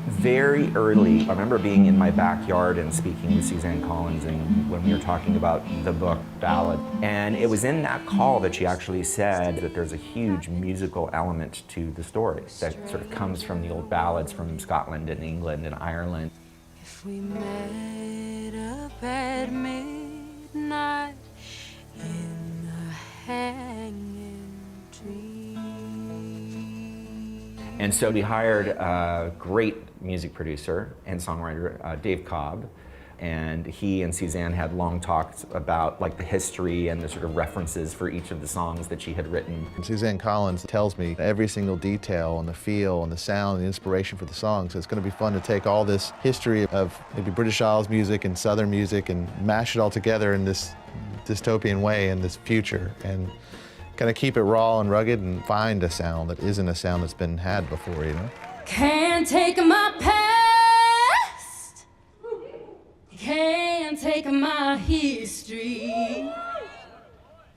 Very early, I remember being in my backyard and speaking with Suzanne Collins and when we were talking about the book Ballad. And it was in that call that she actually said that there's a huge musical element to the story that sort of comes from the old ballads from Scotland and England and Ireland. If we met up at midnight in the hanging tree. And so we hired a great music producer and songwriter, Dave Cobb, and he and Suzanne had long talks about like the history and the sort of references for each of the songs that she had written. And Suzanne Collins tells me every single detail and the feel and the sound and the inspiration for the song, so it's going to be fun to take all this history of maybe British Isles music and Southern music and mash it all together in this dystopian way in this future, and kind of keep it raw and rugged and find a sound that isn't a sound that's been had before, you know? Can't take my past, can't take my history.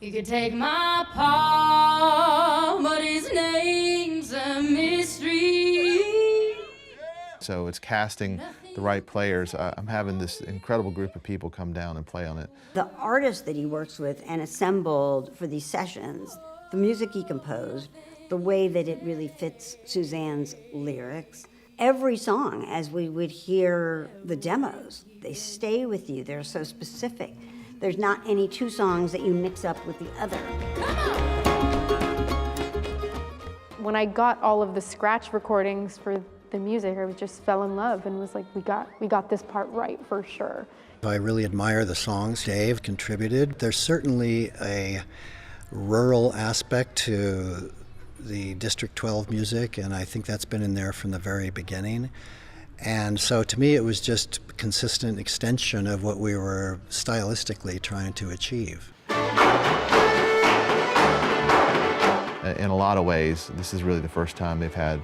You can take my pa, but his name's a mystery. So it's casting the right players. I'm having this incredible group of people come down and play on it. The artists that he works with and assembled for these sessions, the music he composed, the way that it really fits Suzanne's lyrics. Every song, as we would hear the demos, they stay with you. They're so specific. There's not any two songs that you mix up with the other. When I got all of the scratch recordings for the music, I just fell in love and was like, we got this part right for sure. I really admire the songs Dave contributed. There's certainly a rural aspect to the District 12 music, and I think that's been in there from the very beginning. And so to me, it was just a consistent extension of what we were stylistically trying to achieve. In a lot of ways, this is really the first time they've had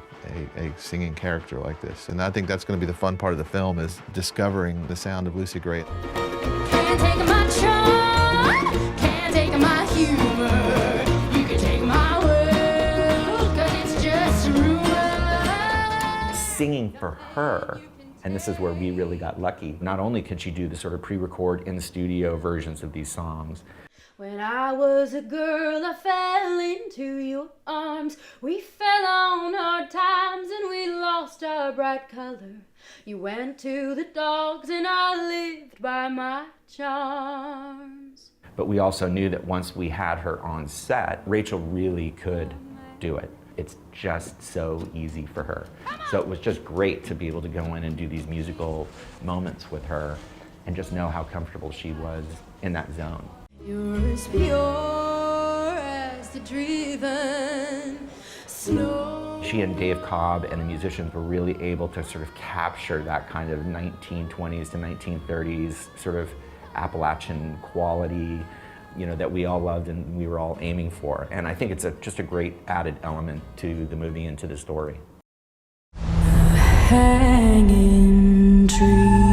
a singing character like this. And I think that's going to be the fun part of the film, is discovering the sound of Lucy Gray. Can't take my charm, can't take my humor. You can take my world, 'cause it's just rumor. Singing for her, and this is where we really got lucky. Not only could she do the sort of pre-record in-studio versions of these songs. When I was a girl, I fell into your arms. We fell on hard times and we lost our bright color. You went to the dogs and I lived by my charms. But we also knew that once we had her on set, Rachel really could do it. It's just so easy for her. So it was just great to be able to go in and do these musical moments with her and just know how comfortable she was in that zone. You're as pure as the driven snow. She and Dave Cobb and the musicians were really able to sort of capture that kind of 1920s to 1930s sort of Appalachian quality, you know, that we all loved and we were all aiming for. And I think it's just a great added element to the movie and to the story. Hanging tree.